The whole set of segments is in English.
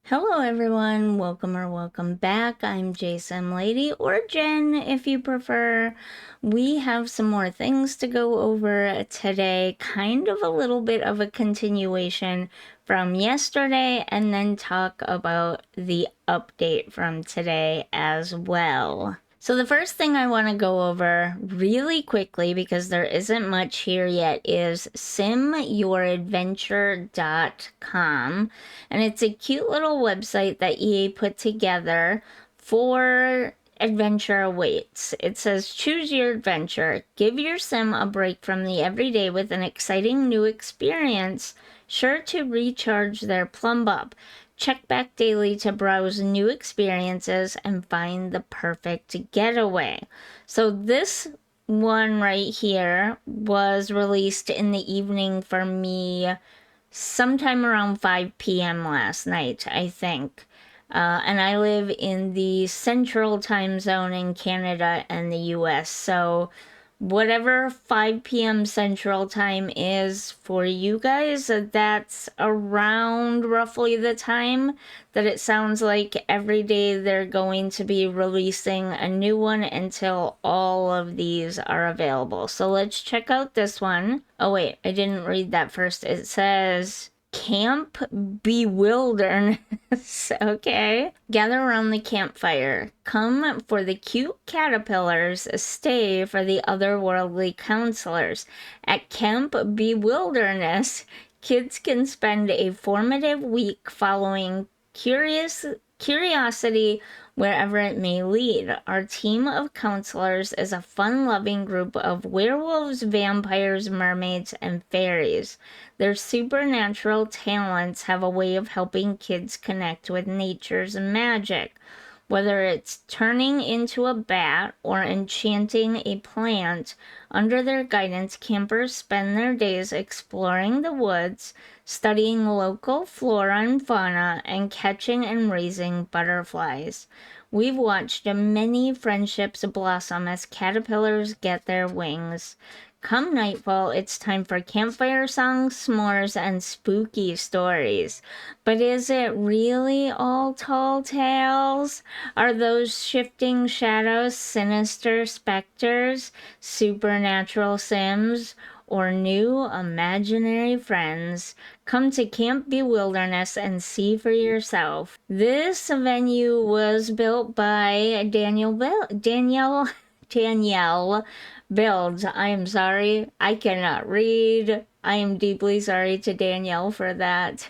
Hello everyone, welcome or welcome back. I'm JSimLady, or Jen if you prefer. We have some more things to go over today, kind of a little bit of a continuation from yesterday, and then talk about the update from today as well. So the first thing I want to go over really quickly, because there isn't much here yet, is simyouradventure.com. And it's a cute little website that EA put together for adventure awaits. It says, choose your adventure. Give your sim a break from the everyday with an exciting new experience, sure to recharge their plumb up. Check back daily to browse new experiences and find the perfect getaway. So this one right here was released in the evening for me sometime around 5 p.m. last night, I think. And I live in the central time zone in Canada and the US. So whatever 5 p.m. Central Time is for you guys, that's around roughly the time that it sounds like every day they're going to be releasing a new one until all of these are available. So let's check out this one. Oh wait, I didn't read that first. It says Camp Bewilderness. Okay. Gather around the campfire. Come for the cute caterpillars. Stay for the otherworldly counselors. At Camp Bewilderness, kids can spend a formative week following curiosity wherever it may lead. Our team of counselors is a fun-loving group of werewolves, vampires, mermaids, and fairies. Their supernatural talents have a way of helping kids connect with nature's magic. Whether it's turning into a bat or enchanting a plant, under their guidance, campers spend their days exploring the woods, studying local flora and fauna, and catching and raising butterflies. We've watched many friendships blossom as caterpillars get their wings. Come nightfall, it's time for campfire songs, s'mores, and spooky stories. But is it really all tall tales? Are those shifting shadows sinister specters, supernatural sims, or new imaginary friends? Come to Camp Bewilderness and see for yourself. This venue was built by Danielle Builds. I am sorry, I cannot read. I am deeply sorry to Danielle for that.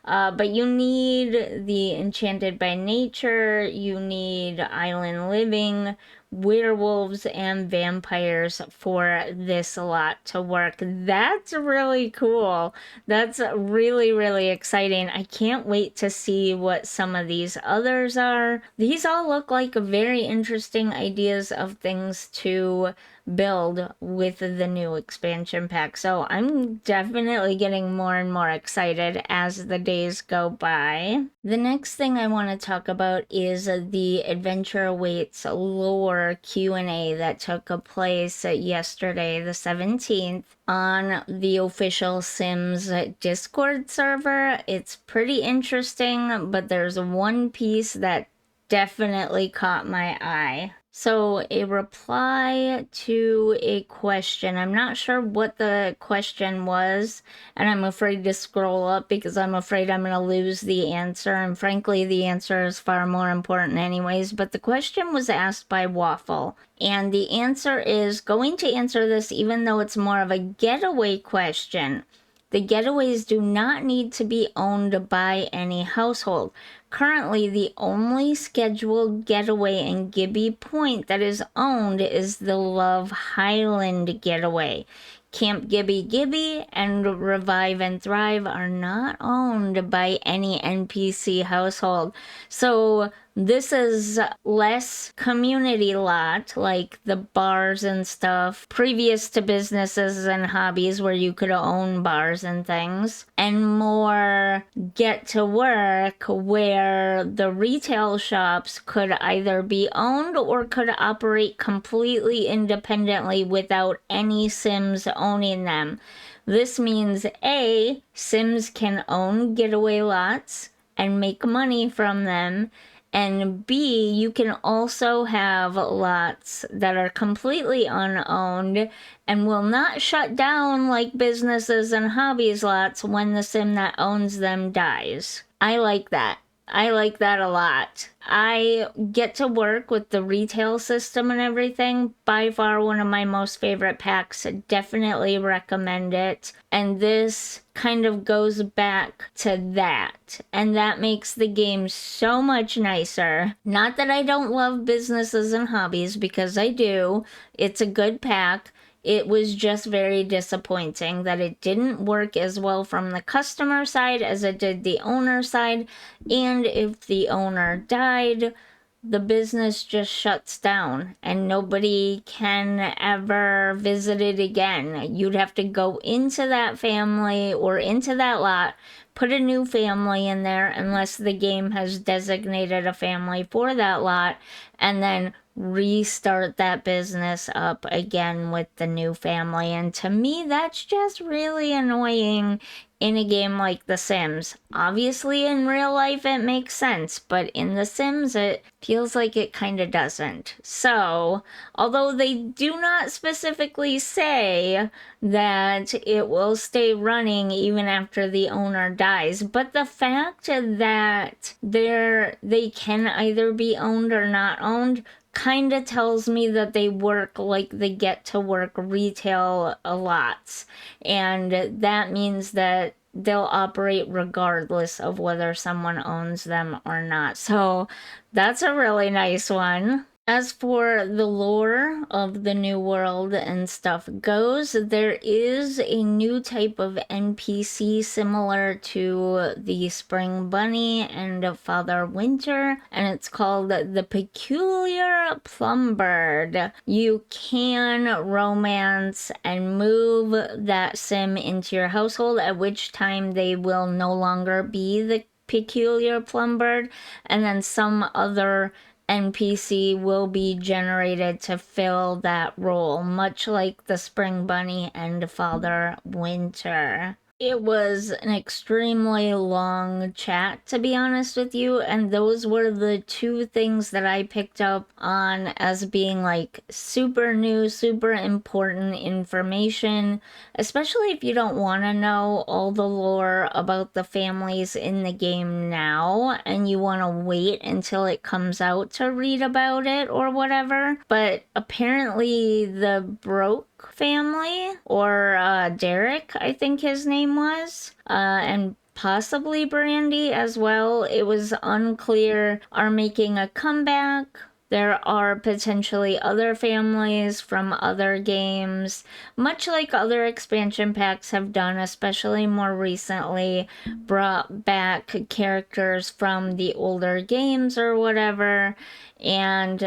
But you need the Enchanted by Nature, you need Island Living, werewolves, and vampires for this lot to work. That's really cool. That's really, really exciting. I can't wait to see what some of these others are. These all look like very interesting ideas of things to build with the new expansion pack. So I'm definitely getting more and more excited as the days go by. The next thing I want to talk about is the Adventure Awaits lore Q&A that took place yesterday, the 17th, on the official Sims Discord server. It's pretty interesting, but there's one piece that definitely caught my eye. So, a reply to a question. I'm not sure what the question was, and I'm afraid to scroll up because I'm afraid I'm going to lose the answer. And frankly, the answer is far more important, anyways. But the question was asked by Waffle, and the answer is going to answer this even though it's more of a getaway question. The getaways do not need to be owned by any household. Currently, the only scheduled getaway in Gibby Point that is owned is the Love Highland getaway. Camp Gibby and Revive and Thrive are not owned by any NPC household. So this is less community lot, like the bars and stuff, previous to businesses and hobbies where you could own bars and things, and more get to work where the retail shops could either be owned or could operate completely independently without any Sims owning them. This means A, Sims can own getaway lots, and make money from them. And B, you can also have lots that are completely unowned and will not shut down like businesses and hobbies lots when the sim that owns them dies. I like that. I like that a lot. I get to work with the retail system and everything. By far one of my most favorite packs. Definitely recommend it. And this kind of goes back to that. And that makes the game so much nicer. Not that I don't love businesses and hobbies, because I do. It's a good pack. It was just very disappointing that it didn't work as well from the customer side as it did the owner side. And if the owner died, the business just shuts down and nobody can ever visit it again. You'd have to go into that family or into that lot, put a new family in there unless the game has designated a family for that lot, and then restart that business up again with the new family. And to me, that's just really annoying in a game like The Sims. Obviously, in real life, it makes sense, but in The Sims, it feels like it kind of doesn't. So, although they do not specifically say that it will stay running even after the owner dies, but the fact that they can either be owned or not owned kind of tells me that they work like the get to work retail lots, and that means that they'll operate regardless of whether someone owns them or not. So that's a really nice one. As for the lore of the new world and stuff goes, there is a new type of NPC similar to the Spring Bunny and Father Winter, and it's called the Peculiar Plumbird. You can romance and move that sim into your household, at which time they will no longer be the Peculiar Plumbird, and then some other NPC will be generated to fill that role, much like the Spring Bunny and Father Winter. It was an extremely long chat, to be honest with you, and those were the two things that I picked up on as being like super new, super important information, especially if you don't want to know all the lore about the families in the game now and you want to wait until it comes out to read about it or whatever. But apparently the Broke family, or Derek, I think his name was, and possibly Brandy as well, it was unclear, are making a comeback. There are potentially other families from other games, much like other expansion packs have done, especially more recently, brought back characters from the older games or whatever. And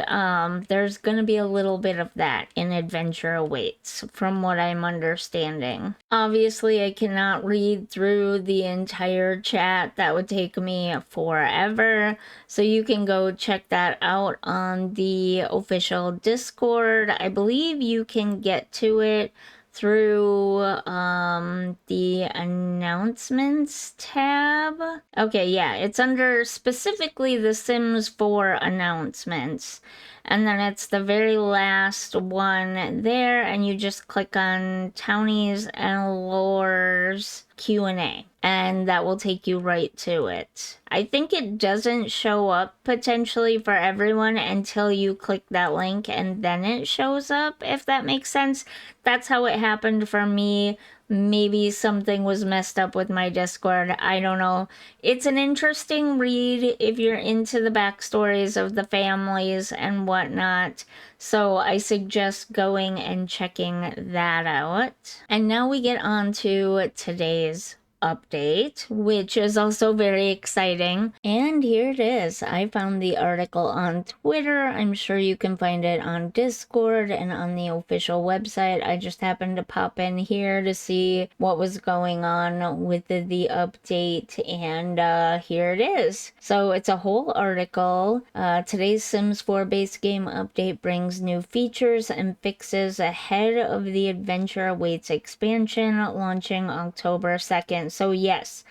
there's going to be a little bit of that in Adventure Awaits, from what I'm understanding. Obviously, I cannot read through the entire chat. That would take me forever. So you can go check that out on the official Discord. I believe you can get to it through the announcements tab. Okay, yeah, it's under specifically the Sims 4 announcements. And then it's the very last one there, and you just click on Townies and Lore's Q&A, and that will take you right to it. I think it doesn't show up potentially for everyone until you click that link, and then it shows up, if that makes sense. That's how it happened for me. Maybe something was messed up with my Discord. I don't know. It's an interesting read if you're into the backstories of the families and whatnot. So I suggest going and checking that out. And now we get on to today's update, which is also very exciting. And here it is. I found the article on Twitter. I'm sure you can find it on Discord and on the official website. I just happened to pop in here to see what was going on with the update, and here it is. So it's a whole article. Today's Sims 4 base game update brings new features and fixes ahead of the Adventure Awaits expansion launching October 2nd. So yes,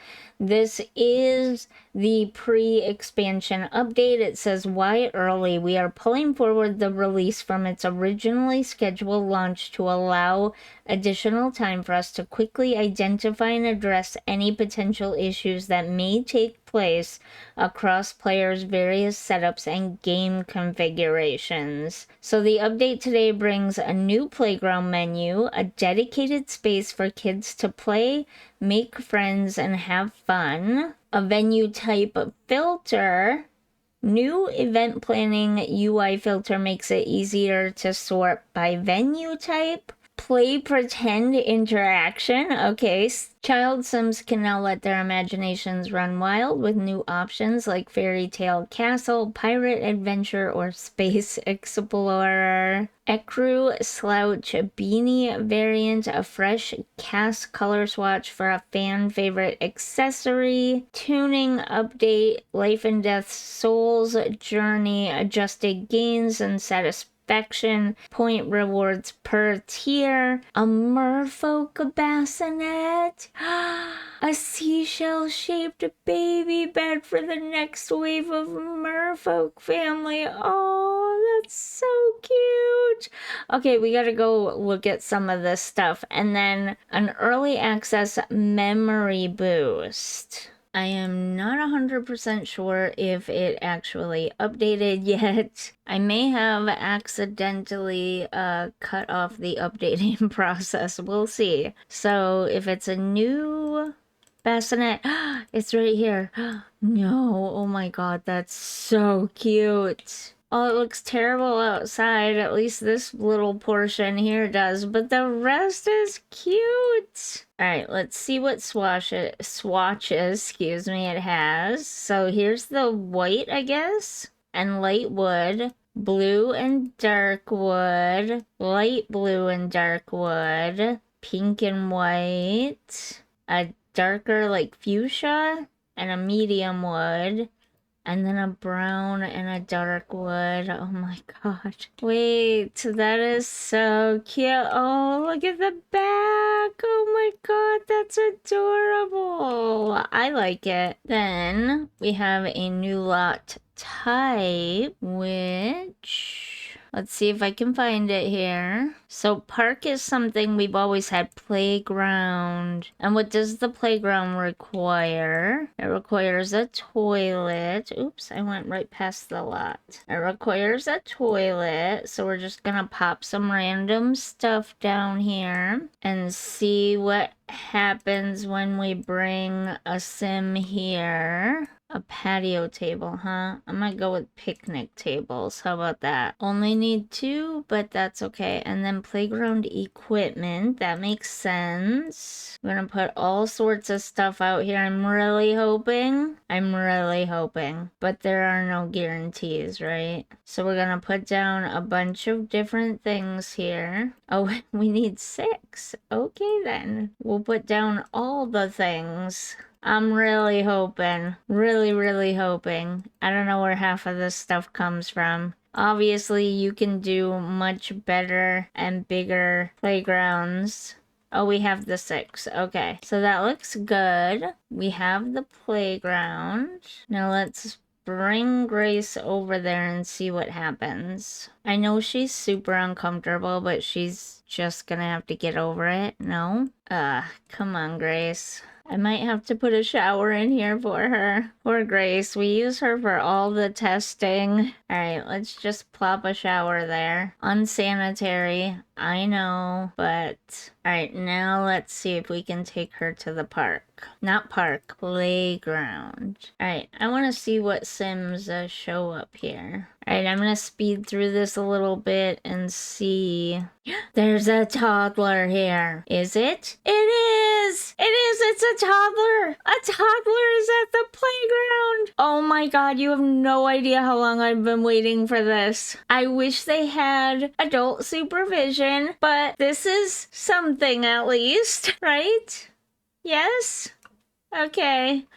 This is the pre-expansion update. It says, why early? We are pulling forward the release from its originally scheduled launch to allow additional time for us to quickly identify and address any potential issues that may take place across players' various setups and game configurations. So the update today brings a new playground menu, a dedicated space for kids to play, make friends, and have fun, a venue type filter. New event planning UI filter makes it easier to sort by venue type. Play pretend interaction. Okay, child Sims can now let their imaginations run wild with new options like fairy tale castle, pirate adventure, or space explorer. Ecru slouch beanie variant, a fresh cast color swatch for a fan favorite accessory. Tuning update, life and death souls journey, adjusted gains and satisfaction. Point rewards per tier, a merfolk bassinet, a seashell-shaped baby bed for the next wave of merfolk family. Oh, that's so cute. Okay, we gotta go look at some of this stuff. And then an early access memory boost. I am not 100% sure if it actually updated yet. I may have accidentally cut off the updating process. We'll see. So if it's a new bassinet, it's right here. No, oh my god, that's so cute. Oh, it looks terrible outside. At least this little portion here does, but the rest is cute. All right, let's see what swatches, excuse me, it has. So here's the white, I guess, and light wood, blue and dark wood, light blue and dark wood, pink and white, a darker like fuchsia, and a medium wood. And then a brown and a dark wood. Oh my god. Wait, that is so cute. Oh, look at the back. Oh my god, that's adorable. I like it. Then we have a new lot type, which... let's see if I can find it here. So park is something we've always had. Playground. And what does the playground require? It requires a toilet. Oops, I went right past the lot. It requires a toilet. So we're just gonna pop some random stuff down here and see what happens when we bring a sim here. A patio table, huh? I might go with picnic tables. How about that? Only need 2, but that's okay. And then playground equipment. That makes sense. We're gonna put all sorts of stuff out here. I'm really hoping. But there are no guarantees, right? So we're gonna put down a bunch of different things here. Oh, we need 6. Okay then. We'll put down all the things. I'm really hoping. Really hoping. I don't know where half of this stuff comes from. Obviously, you can do much better and bigger playgrounds. Oh, we have the 6. Okay, so that looks good. We have the playground. Now let's bring Grace over there and see what happens. I know she's super uncomfortable, but she's just gonna have to get over it. No? Come on, Grace. I might have to put a shower in here for her. Poor Grace. We use her for all the testing. Alright, let's just plop a shower there. Unsanitary, I know, but... alright, now let's see if we can take her to the park. Not park, playground. Alright, I want to see what Sims show up here. Alright, I'm gonna speed through this a little bit and see... there's a toddler here. Is it? It is! It is! It's a toddler! A toddler is at the playground! Oh my god, you have no idea how long I've been waiting for this. I wish they had adult supervision, but this is something at least, right? Yes? Okay.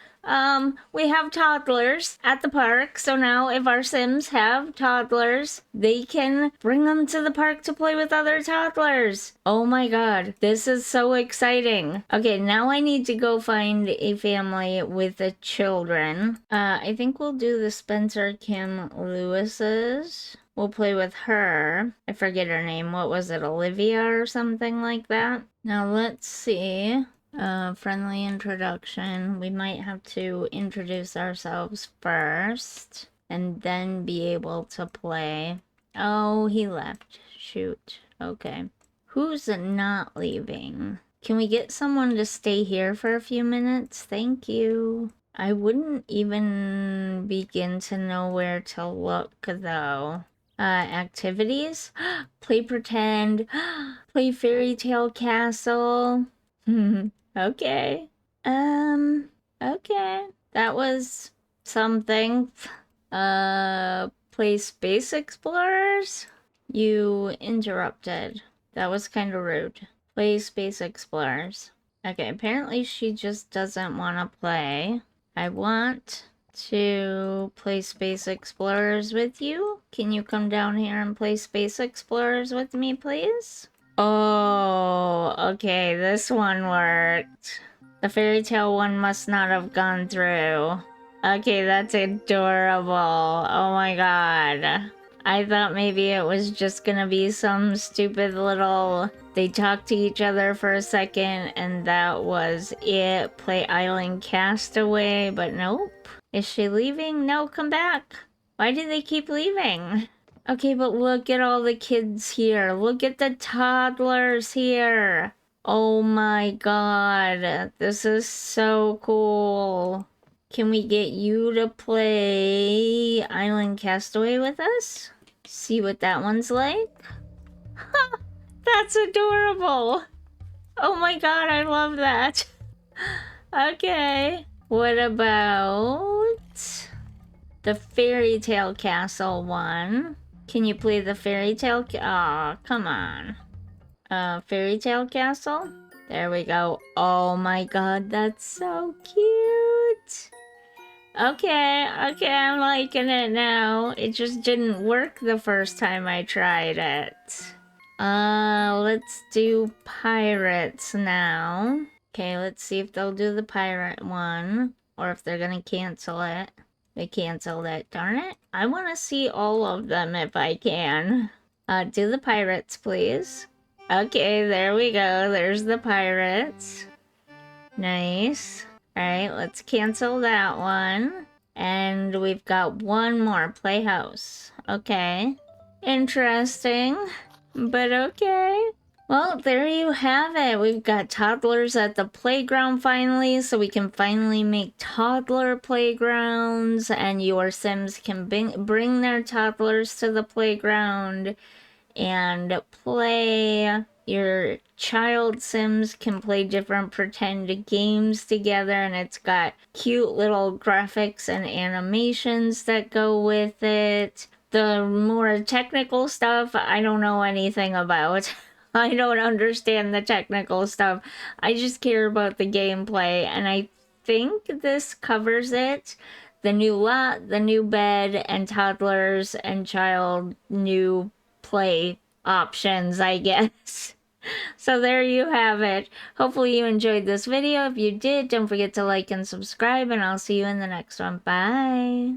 We have toddlers at the park, so now if our Sims have toddlers, they can bring them to the park to play with other toddlers. Oh my god, this is so exciting. Okay, now I need to go find a family with the children. I think we'll do the Spencer Kim Lewis's. We'll play with her. I forget her name. What was it, Olivia or something like that? Now let's see. Friendly introduction. We might have to introduce ourselves first and then be able to play. Oh, he left. Shoot. Okay. Who's not leaving? Can we get someone to stay here for a few minutes? Thank you. I wouldn't even begin to know where to look though. Activities? Play pretend. Play fairy tale castle. Okay. Okay. That was something. Play Space Explorers? You interrupted. That was kind of rude. Play Space Explorers. Okay, apparently she just doesn't want to play. I want to play Space Explorers with you. Can you come down here and play Space Explorers with me, please? Oh, okay, this one worked. The fairy tale one must not have gone through. Okay, that's adorable. Oh my god. I thought maybe it was just gonna be some stupid little... They talked to each other for a second and that was it. Play Island Castaway, but nope. Is she leaving? No, come back. Why do they keep leaving? Okay, but look at all the kids here. Look at the toddlers here. Oh my god. This is so cool. Can we get you to play Island Castaway with us? See what that one's like? That's adorable. Oh my god, I love that. Okay. What about the fairy tale castle one? Can you play the fairy tale? Aw, come on. Fairy tale castle? There we go. Oh my god, that's so cute. Okay, I'm liking it now. It just didn't work the first time I tried it. Let's do pirates now. Okay, let's see if they'll do the pirate one, or if they're gonna cancel it. They canceled it, darn it. I want to see all of them if I can. Do the pirates, please. Okay, there we go. There's the pirates. Nice. Alright, let's cancel that one. And we've got one more, Playhouse. Okay. Interesting, but okay. Well, there you have it. We've got toddlers at the playground finally, so we can finally make toddler playgrounds, and your Sims can bring their toddlers to the playground and play. Your child Sims can play different pretend games together, and it's got cute little graphics and animations that go with it. The more technical stuff, I don't know anything about. I don't understand the technical stuff. I just care about the gameplay, and I think this covers it. The new lot, the new bed, and toddlers and child new play options, I guess. So there you have it. Hopefully you enjoyed this video. If you did, don't forget to like and subscribe, and I'll see you in the next one. Bye.